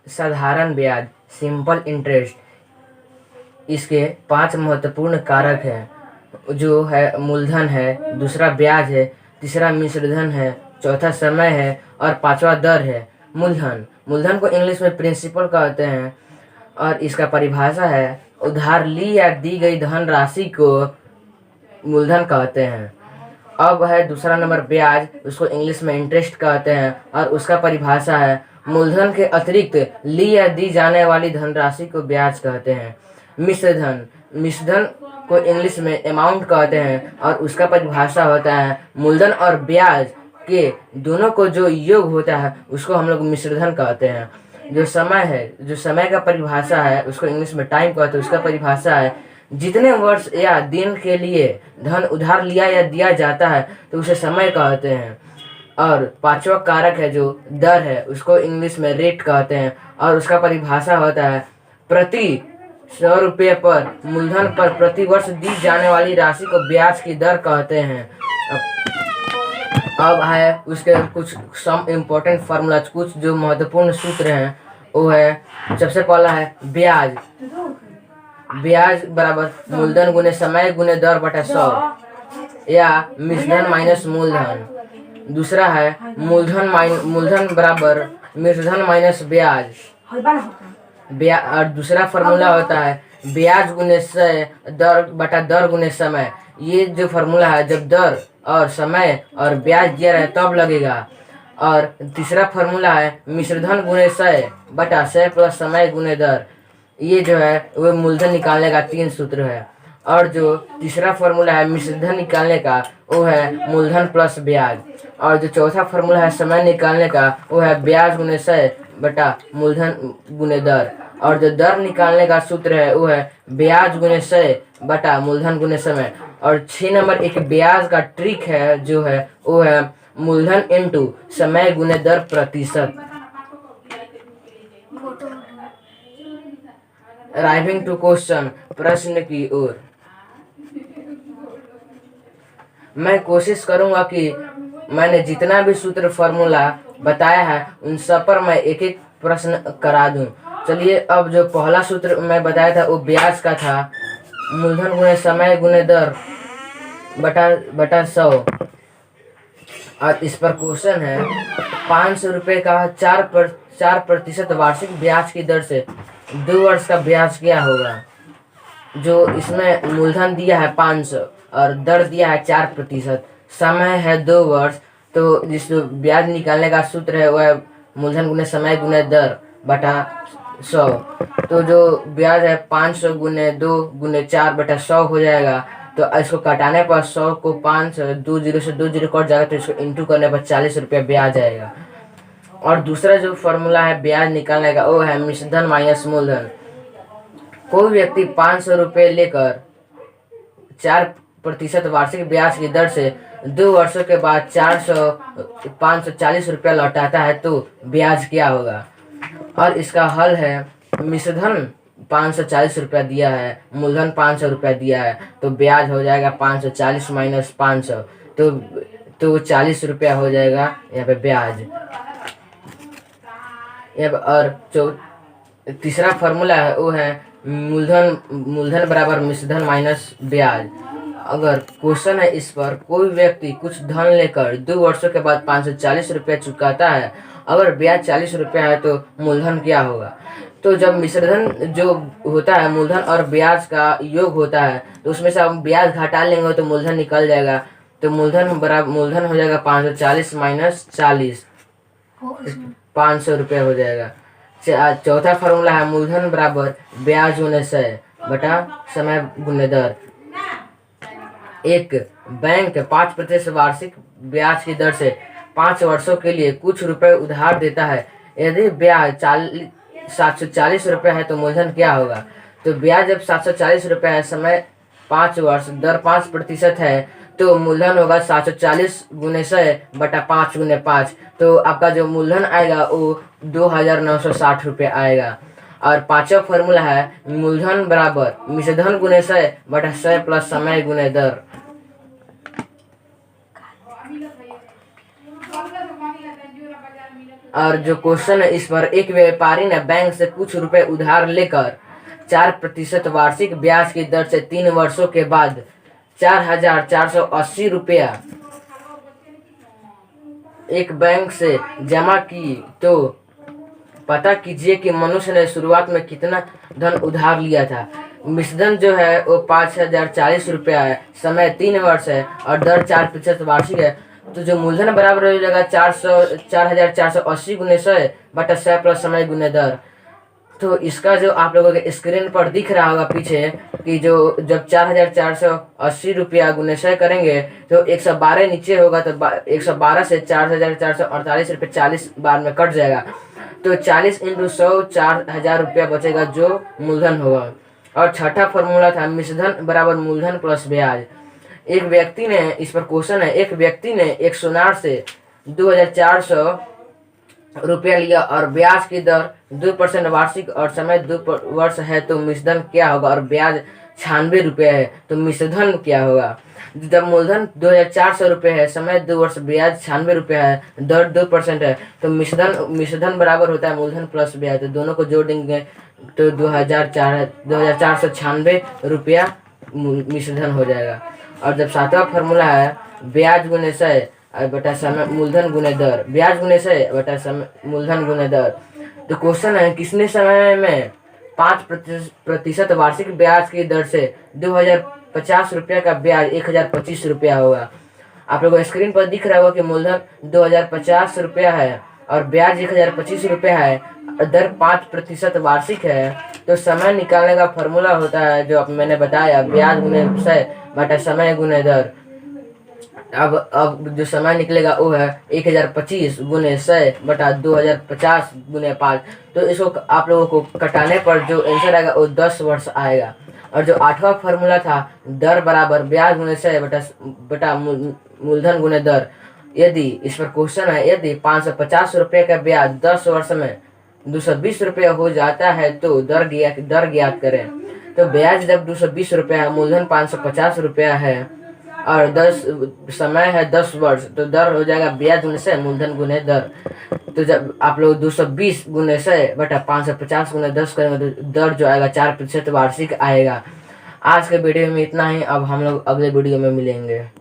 साधारण ब्याज, simple interest. इसके 5 महत्वपूर्ण कारक हैं, जो है मूलधन है, दूसरा ब्याज है, तीसरा मिश्रधन है, चौथा समय है और पांचवा दर है। मूलधन को इंग्लिश में प्रिंसिपल कहते हैं और इसका परिभाषा है उधार ली या दी गई धनराशि को मूलधन कहते हैं। अब है दूसरा नंबर ब्याज, उसको इंग्लिश में इंटरेस्ट कहते हैं और उसका परिभाषा है मूलधन के अतिरिक्त ली या दी जाने वाली धनराशि को ब्याज कहते हैं। मिश्रधन को इंग्लिश में अमाउंट कहते हैं और उसका परिभाषा होता है मूलधन और ब्याज के दोनों को जो योग होता है उसको हम लोग मिश्रधन कहते हैं। जो समय का परिभाषा है उसको इंग्लिश में टाइम कहते हैं, उसका परिभाषा है जितने वर्ष या दिन के लिए धन उधार लिया या दिया जाता है तो उसे समय कहते हैं। और पांचवा कारक है जो दर है, उसको इंग्लिश में रेट कहते हैं और उसका परिभाषा होता है प्रति 100 रुपये पर मूलधन पर प्रति वर्ष दी जाने वाली राशि को ब्याज की दर कहते हैं। अब है उसके कुछ सम इम्पोर्टेंट फार्मूला, कुछ जो महत्वपूर्ण सूत्र हैं वो है, सबसे पहला है ब्याज बराबर मूलधन गुने समय गुने दर बटा 100 या मिश्रधन माइनस मूलधन। दूसरा है मूलधन बराबर मिश्रधन माइनस ब्याज। और दूसरा फार्मूला होता है ब्याज गुने से दर बटा दर गुने समय। ये जो फार्मूला है जब दर और समय और ब्याज दिया रहे तब लगेगा। और तीसरा फार्मूला है मिश्रधन गुने 100 बटा 100 प्लस समय गुने दर। ये जो है वो मूलधन निकालने का 3 सूत्र है। और जो तीसरा फार्मूला है मिश्रधन निकालने का वो है मूलधन प्लस ब्याज। और जो चौथा फार्मूला है समय निकालने का वो है ब्याज गुने 100 बटा मूलधन गुने दर। और जो दर निकालने का सूत्र है वो है ब्याज गुने 100 बटा मूलधन गुने समय। और 6 नंबर एक ब्याज का ट्रिक है जो है वो है मूलधन इनटू समय गुने दर प्रतिशत। अराइविंग टू क्वेश्चन, प्रश्न की ओर। मैं कोशिश करूंगा कि मैंने जितना भी सूत्र फार्मूला बताया है उन सब पर मैं एक एक प्रश्न करा दूं। चलिए, अब जो पहला सूत्र मैं बताया था वो ब्याज का था, मूलधन गुने समय गुने दर बटा 100। और इस पर क्वेश्चन है 500 रुपये का 4% वार्षिक ब्याज की दर से 2 वर्ष का ब्याज क्या होगा। जो इसमें मूलधन दिया है 500 और दर दिया है 4%, समय है 2 वर्ष, तो जिस ब्याज निकालने का सूत्र है वह मूलधन गुने समय गुने दर बटा 100। तो जो ब्याज है 500 गुने 2 गुने 4 बटा 100 हो जाएगा। तो इसको कटाने पर 100 को 5 2 0 से 2 0 कट जाएगा, तो इसको इंटू करने पर 40 रुपये ब्याज आएगा। और दूसरा जो फॉर्मूला है ब्याज निकालने का वो है मिश्रधन माइनस मूलधन। कोई व्यक्ति 500 रुपये लेकर 4% वार्षिक ब्याज की दर से 2 वर्षों के बाद 540 रुपया लौटाता है तो ब्याज क्या होगा। और इसका हल है मिश्रधन 540 रुपया दिया है, मूलधन 500 रुपया दिया है, तो ब्याज हो जाएगा 540 माइनस 500, तो 40 रुपया हो जाएगा यहाँ पे ब्याज। और जो तीसरा फार्मूला है वो है मूलधन बराबर मिश्रधन माइनस ब्याज। अगर क्वेश्चन है इस पर कोई व्यक्ति कुछ धन लेकर 2 वर्षों के बाद 540 रुपया चुकाता है, अगर ब्याज 40 रुपया है तो मूलधन क्या होगा। तो जब मिश्रधन जो होता है मूलधन और ब्याज का योग होता है तो उसमें से हम ब्याज घटा लेंगे तो मूलधन निकल जाएगा। तो मूलधन हो जाएगा 540 माइनस 40, 500 रुपये हो जाएगा। चौथा फार्मूला है मूलधन बराबर ब्याज गुने 100 बटा समय गुने दर। एक बैंक 5% वार्षिक ब्याज की दर से 5 वर्षों के लिए कुछ रुपए उधार देता है। यदि ब्याज 740 रुपये है तो मूलधन क्या होगा। तो ब्याज जब 740 रुपये है, समय 5 वर्ष, दर 5% है, तो मूलधन होगा 740 गुने 100 बटा 5 गुने 5। तो आपका जो मूलधन आएगा वो 2960 रुपये आएगा। और पांचवा फॉर्मूला है मूलधन बराबर मिश्रधन गुने 100 बटा 100 प्लस समय गुने दर। और जो क्वेश्चन है इस पर, एक व्यापारी ने बैंक से कुछ रुपए उधार लेकर 4% वार्षिक ब्याज की दर से 3 वर्षों के बाद 4,480 रुपया एक बैंक से जमा की, तो पता कीजिए कि मनुष्य ने शुरुआत में कितना धन उधार लिया था। मिश्रधन जो है वो 5,040 रुपया है, समय 3 वर्ष है और दर 4% वार्षिक है। तो जो मूलधन बराबर हो जाएगा 4,480 गुने 100 बटा 100 प्लस समय गुने दर। तो इसका जो आप लोगों के स्क्रीन पर दिख रहा होगा पीछे कि जो जब 4,480 रुपया गुने 100 करेंगे तो 112 नीचे होगा, तो 112 से 4,448 रुपये 40 बार में कट जाएगा। तो 40 × 100 4,000 रुपया बचेगा जो मूलधन होगा। और छठा फॉर्मूला था मिश्रधन बराबर मूलधन प्लस ब्याज। एक व्यक्ति ने, इस पर क्वेश्चन है, एक व्यक्ति ने एक सुनार से 2,400 रुपया लिया और ब्याज की दर 2% वार्षिक और समय 2 वर्ष है, तो मिश्रधन क्या होगा? और ब्याज 96 रुपये है, तो मिश्रधन क्या होगा? जब मूलधन 2,400 रुपये है, समय 2 वर्ष, ब्याज 96 रुपया है, दर 2% है, तो मिश्रधन बराबर होता है मूलधन प्लस ब्याज। तो दोनों को जोड़ देंगे तो 2,496 रुपया मिश्रधन हो जाएगा। और जब सातवां फॉर्मूला है ब्याज गुने 100 बटा समय मूलधन गुने दर, ब्याज गुने 100 बटा समय मूलधन गुने दर। तो क्वेश्चन है किसने समय में 5% वार्षिक ब्याज की दर से 2,050 रुपया का ब्याज 1,025 रुपया होगा। आप लोगों को स्क्रीन पर दिख रहा होगा कि मूलधन 2,050 रुपया है और ब्याज 1,025 रुपया है, दर 5% वार्षिक है। तो समय निकालने का फॉर्मूला होता है जो मैंने बताया, ब्याज गुने 100 बटा समय गुने दर। अब जो समय निकलेगा वो है 1,025 गुने 100 बटा 2,050 गुने 5। तो इसको आप लोगों को कटाने पर जो आंसर आएगा वो 10 वर्ष आएगा। और जो आठवां फॉर्मूला था दर बराबर ब्याज गुने 100 बटा मूलधन गुने दर। यदि इस पर क्वेश्चन है, यदि 550 रुपये का ब्याज 10 वर्ष में 220 रुपया हो जाता है तो दर ज्ञात करें। तो ब्याज जब 220 रुपया है, मूलधन 550 रुपया है और 10 समय है 10 वर्ष, तो दर हो जाएगा ब्याज गुने 100 मूलधन गुने दर। तो जब आप लोग 220 गुने 100 बटा 550 गुने 10 करेंगे तो दर जो आएगा 4% वार्षिक आएगा। आज के वीडियो में इतना ही, अब हम लोग अगले वीडियो में मिलेंगे।